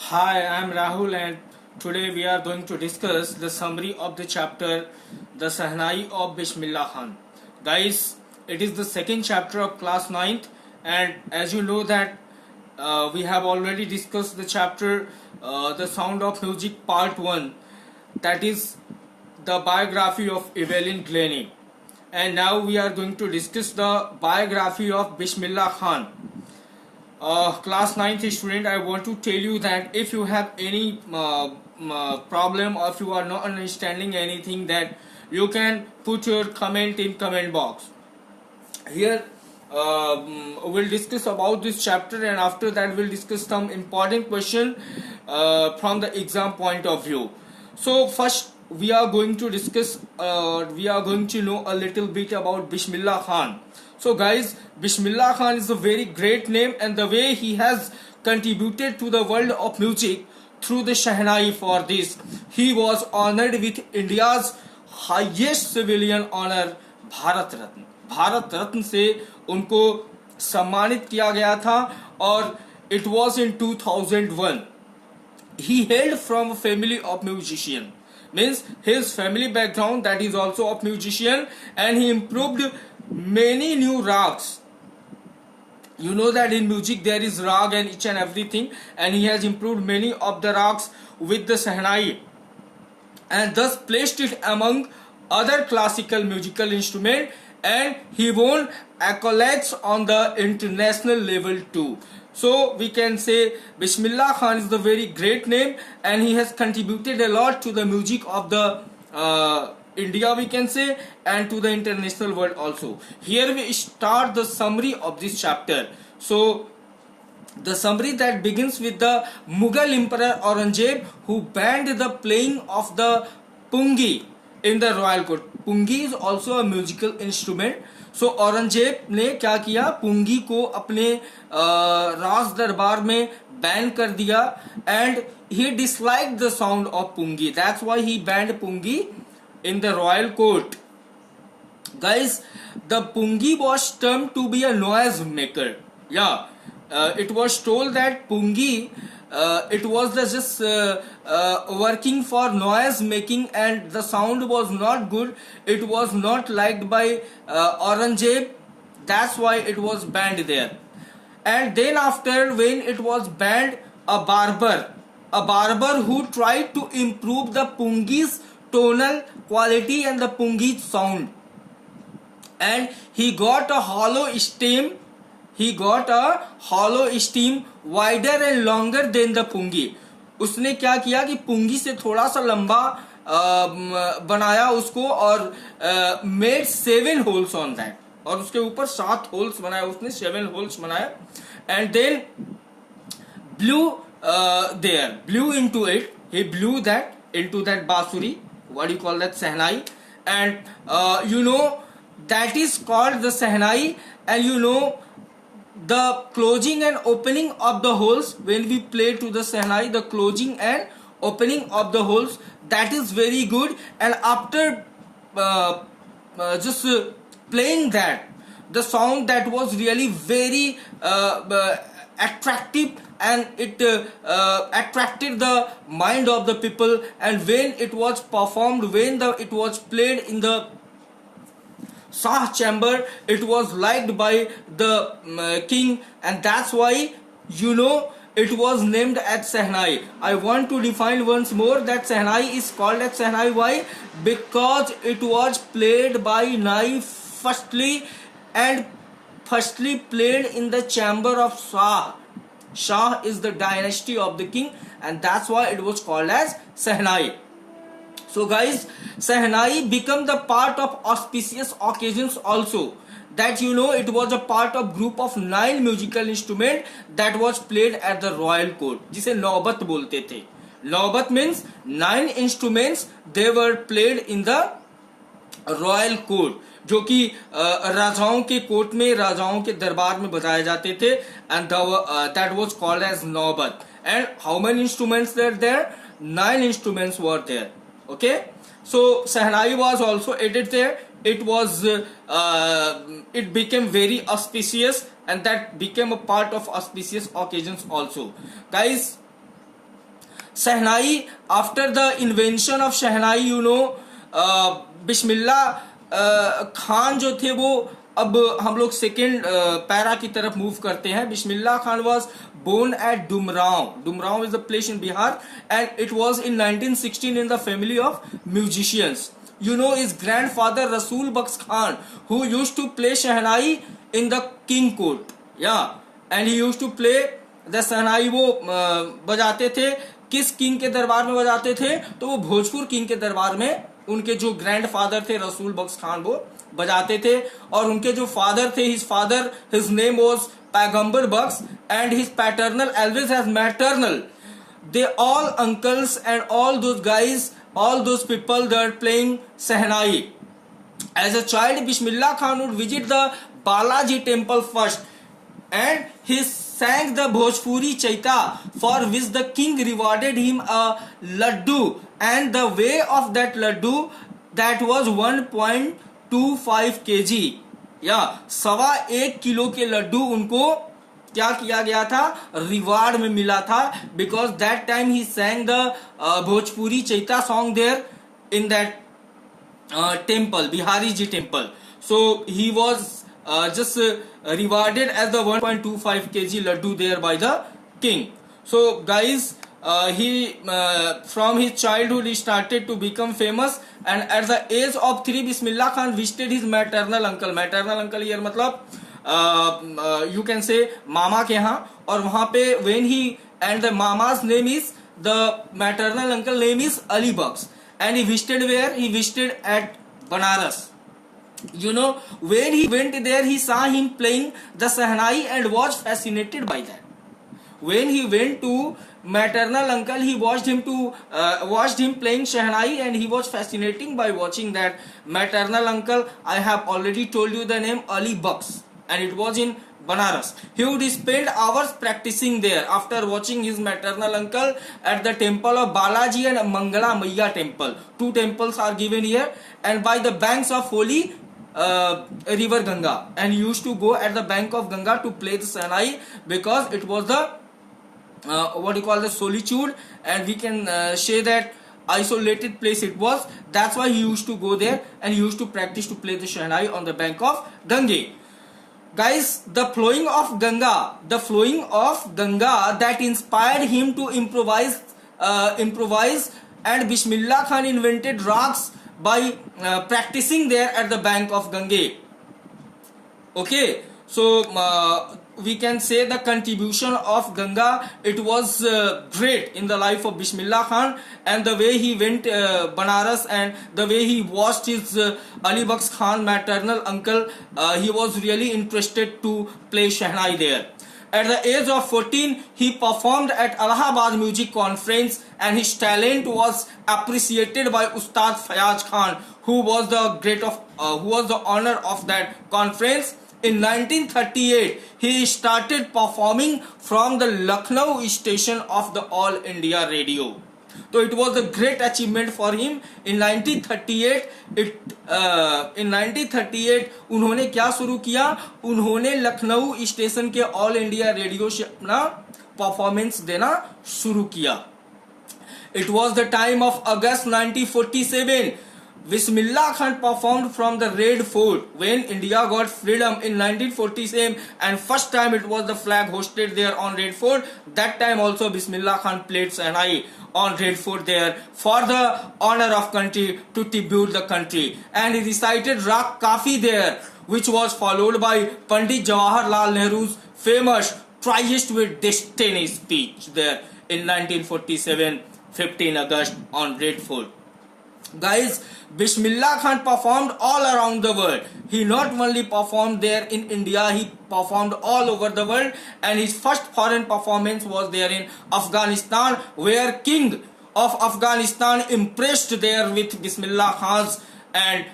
Hi, I am Rahul and today we are going to discuss the summary of the chapter The Sehnai of Bismillah Khan. Guys, it is the second chapter of class 9th, and as you know that we have already discussed the chapter The Sound of Music part 1, that is the biography of Evelyn Glennie, and now we are going to discuss the biography of Bismillah Khan. Class 9th student, I want to tell you that if you have any problem or if you are not understanding anything, that you can put your comment in comment box. Here we'll discuss about this chapter, and after that we'll discuss some important question from the exam point of view. So first we are going to discuss, we are going to know a little bit about Bismillah Khan. So guys, Bismillah Khan is a very great name, and the way he has contributed to the world of music through the Sehnai. For this, he was honored with India's highest civilian honor, Bharat Ratna. Bharat Ratna से उनको सम्मानित किया गया था, और it was in 2001. He hailed from a family of musician, means his family background that is also of musician, and he improved many new rags. You know that in music there is rag and each and everything, and he has improved many of the rags with the Sehnai, and thus placed it among other classical musical instruments, and he won accolades on the international level too. So we can say Bismillah Khan is the very great name, and he has contributed a lot to the music of the India, we can say, and to the international world also. Here we start the summary of this chapter. So the summary that begins with the Mughal Emperor Aurangzeb, who banned the playing of the pungi in the royal court. Pungi is also a musical instrument. So Aurangzeb ने क्या किया, पुंगी को अपने राज दरबार में ban कर दिया, and he disliked the sound of pungi. That's why he banned pungi in the royal court. Guys, the pungi was termed to be a noise maker. Yeah, it was told that pungi, it was just working for noise making, and the sound was not good. It was not liked by Aurangzeb. That's why it was banned there. And then after, when it was banned, a barber who tried to improve the pungi's tonal quality and the pungi's sound, and he got a hollow stem. He got a hollow stem wider and longer than the pungi. उसने क्या किया कि पुंगी से थोड़ा सा लंबा बनाया उसको, और मेड 7 holes on that, और उसके ऊपर 7 holes बनाया उसने, 7 holes बनाया, and then blew into it. He blew that into that basuri, what do you call that, Sehnai, and you know that is called the Sehnai. And you know the closing and opening of the holes, when we play to the Sehnai, the closing and opening of the holes, that is very good. And after just playing that, the sound that was really very attractive, and it attracted the mind of the people. And when it was performed, when it was played in the Shah chamber, it was liked by the king, and that's why, you know, it was named as Sehnai. I want to define once more that Sehnai is called as Sehnai. Why? Because it was played by Nai firstly played in the chamber of Shah. Shah is the dynasty of the king, and that's why it was called as Sehnai. So guys, Sehnai became the part of auspicious occasions also. That, you know, it was a part of group of 9 musical instrument that was played at the royal court, जिसे नौबत बोलते थे. नौबत means 9 instruments, they were played in the royal court, जो कि राजाओं के court में, राजाओं के दरबार में बजाए जाते थे, and that was called as नौबत. And how many instruments were there? 9 instruments were there. Okay, so Sehnai was also added there. It was it became very auspicious, and that became a part of auspicious occasions also. Guys, Sehnai, after the invention of Sehnai, you know, Bismillah Khan जो थे वो, अब हम लोग second para की तरफ move करते हैं. Bismillah Khan was born at Dumrao. Dumrao is a place in Bihar, and it was in 1916 in the family of musicians. You know his grandfather Rasul Baks Khan, who used to play Sehnai in the king court. Yeah, and he used to play the Sehnai. वो बजाते थे किस king के दरबार में बजाते थे? तो वो भोजपुर किंग के दरबार में उनके जो ग्रैंडफादर थे रसूल बख्श खान वो बजाते थे. और उनके जो फादर थे, his name was Paigambar Bakhsh, and his paternal always as maternal. They all uncles and all those guys, all those people that are playing Sehnai. As a child, Bismillah Khan would visit the Balaji temple first, and he sang the Bhojpuri Chaita, for which the king rewarded him a laddu, and the weight of that laddu, that was 1.25 kg. या 1.25 kilo के लड्डू उनको क्या किया गया था, reward में मिला था, because that time he sang the Bhojpuri chaita song there in that temple, Bihari ji temple. So he was just rewarded as the 1.25 kg laddu there by the king. So guys, he from his childhood he started to become famous, and at the age of 3 Bismillah Khan visited his maternal uncle. Maternal uncle here मतलब you can say मामा के यहाँ, और वहाँ पे when he, and the mama's name is, the maternal uncle name is Ali Baks, and he visited where? He visited at Banaras. You know, when he went there, he saw him playing the Sehnai and was fascinated by that. When he went to maternal uncle, he watched him playing Sehnai, and he was fascinating by watching that. Maternal uncle, I have already told you the name, Ali Baks, and it was in Banaras. He would spend hours practicing there after watching his maternal uncle at the temple of Balaji and Mangala Maiya temple. Two temples are given here, and by the banks of holy river Ganga, and he used to go at the bank of Ganga to play the Sehnai, because it was the what you call the solitude, and we can say that isolated place it was. That's why he used to go there, and he used to practice to play the Sehnai on the bank of Gange. Guys, the flowing of Ganga that inspired him to improvise, and Bismillah Khan invented rags by practicing there at the bank of Gange. Okay, so we can say the contribution of Ganga, it was great in the life of Bismillah Khan, and the way he went Banaras, and the way he watched his Ali Baks Khan maternal uncle, he was really interested to play Sehnai there. At the age of 14, he performed at Allahabad Music Conference, and his talent was appreciated by Ustad Fayaz Khan, who was the owner of that conference. In 1938, he started performing from the Lucknow station of the All India Radio. So it was a great achievement for him. In 1938, उन्होंने क्या शुरू किया? उन्होंने Lucknow station के all India radio से अपना performance देना शुरू किया. It was the time of August 1947. Bismillah Khan performed from the Red Fort when India got freedom in 1947, and first time it was the flag hosted there on Red Fort. That time also Bismillah Khan played Sehnai on Red Fort there for the honor of country, to tribute the country, and he recited Raag Kafi there, which was followed by Pandit Jawaharlal Nehru's famous Triest with Destiny speech there in 1947, 15 August on Red Fort. Guys, Bismillah Khan performed all around the world. He not only performed there in India, he performed all over the world, and his first foreign performance was there in Afghanistan, where King of Afghanistan impressed there with Bismillah Khan's, and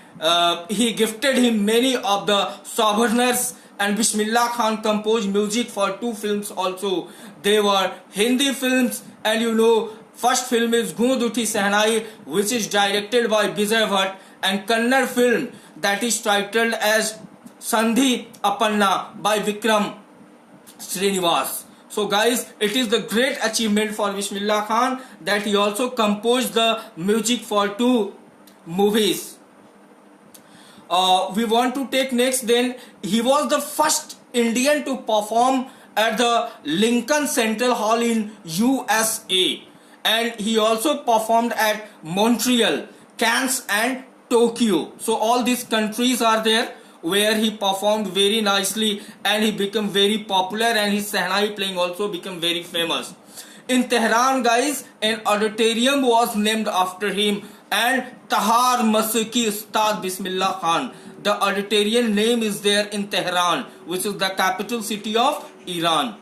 he gifted him many of the souvenirs. And Bismillah Khan composed music for 2 films also. They were Hindi films, and you know, first film is Goond Uthi Sehnai, which is directed by Beehive, and Kannada film that is titled as Sandhi Apanna by Vikram Srinivas. So guys, it is the great achievement for Bismillah Khan that he also composed the music for 2 movies. We want to take next, then he was the first Indian to perform at the Lincoln Central Hall in USA, and he also performed at Montreal, Cannes and Tokyo. So all these countries are there where he performed very nicely and he became very popular, and his Sehnai playing also became very famous. In Tehran guys, an auditorium was named after him, and Tahar Masiki Ustad Bismillah Khan, the auditorium name is there in Tehran, which is the capital city of Iran.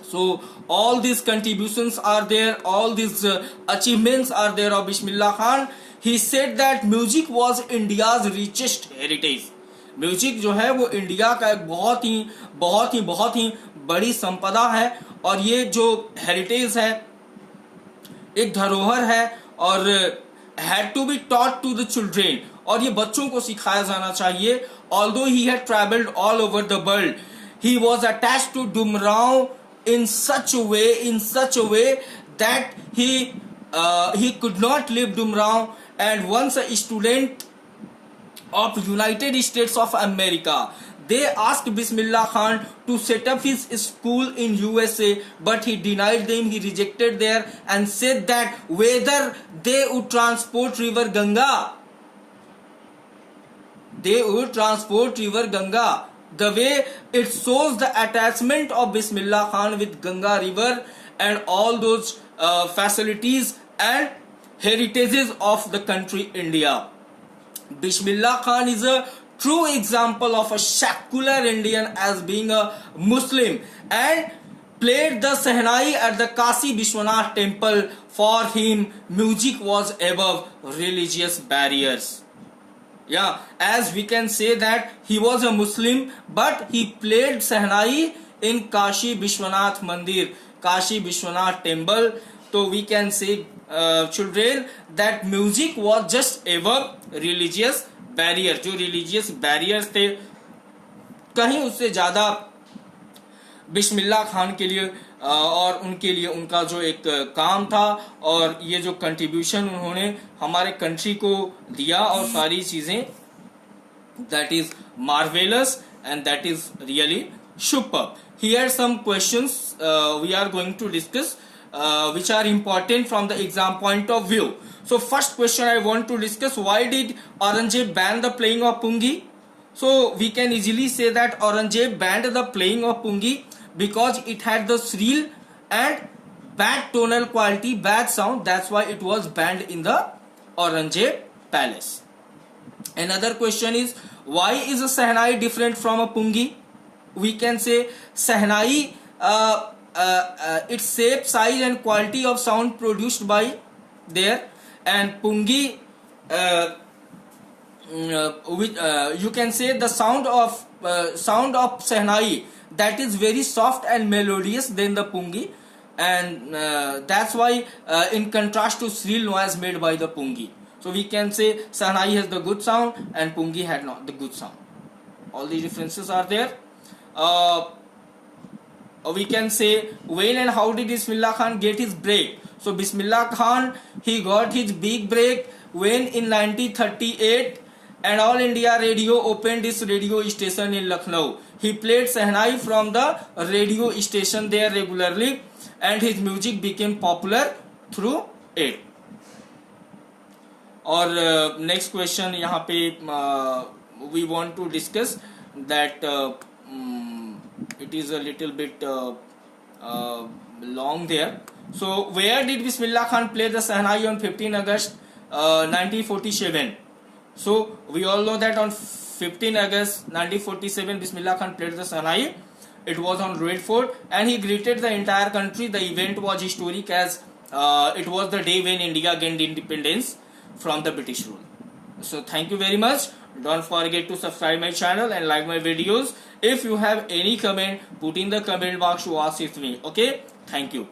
So all these contributions are there, all these achievements are there of Bismillah Khan. He said that music was India's richest heritage. Music जो है वो India का एक बहुत ही बड़ी संपदा है, और ये जो हेरिटेज है, एक धरोहर है, और had to be taught to the children, और ये बच्चों को सिखाया जाना चाहिए. Although he had travelled all over the world, he was attached to Dumraon in such a way that he could not leave Dumrao. And once a student of United States of America, they asked Bismillah Khan to set up his school in USA, but he denied them, he rejected there, and said that whether they would transport river Ganga, the way it shows the attachment of Bismillah Khan with Ganga river and all those facilities and heritages of the country India. Bismillah Khan is a true example of a secular Indian as being a Muslim, and played the Sehnai at the Kashi Vishwanath temple. For him, music was above religious barriers. Yeah, as we can say that he was a Muslim, but he played Sehnai in Kashi Vishwanath Mandir, Kashi Vishwanath temple. So we can say, children, that music was just above religious barriers. जो religious barriers थे, कहीं उससे ज़्यादा बिस्मिल्लाह खान के लिए और उनके लिए उनका जो एक काम था, और ये जो कंट्रीब्यूशन उन्होंने हमारे कंट्री को दिया, और सारी चीजें, that is marvelous and that is really superb. Here some questions we are going to discuss which are important from the exam point of view. So first question I want to discuss, why did Aurangzeb ban the playing of Pungi? So we can easily say that Aurangzeb banned the playing of Pungi because it had the shrill and bad tonal quality, bad sound. That's why it was banned in the Aurangzeb palace. Another question is, why is a Sehnai different from a Pungi? We can say Sehnai, its shape, size and quality of sound produced by there, and Pungi, you can say the sound of Sehnai, that is very soft and melodious than the Pungi, and that's why in contrast to shrill noise made by the Pungi. So we can say Sehnai has the good sound and Pungi had not the good sound. All the differences are there. We can say, when and how did Bismillah Khan get his break? So Bismillah Khan, he got his big break when in 1938 and All India Radio opened its radio station in Lucknow. He played Sehnai from the radio station there regularly, and his music became popular through it. और next question यहाँ पे we want to discuss that it is a little bit long there. So where did Bismillah Khan play the Sehnai on 15 August 1947? So we all know that on 15 August 1947 Bismillah Khan played the Sehnai. It was on Red Fort, and he greeted the entire country. The event was historic as it was the day when India gained independence from the British rule. So thank you very much. Don't forget to subscribe my channel and like my videos. If you have any comment, put in the comment box to ask it me. Okay, thank you.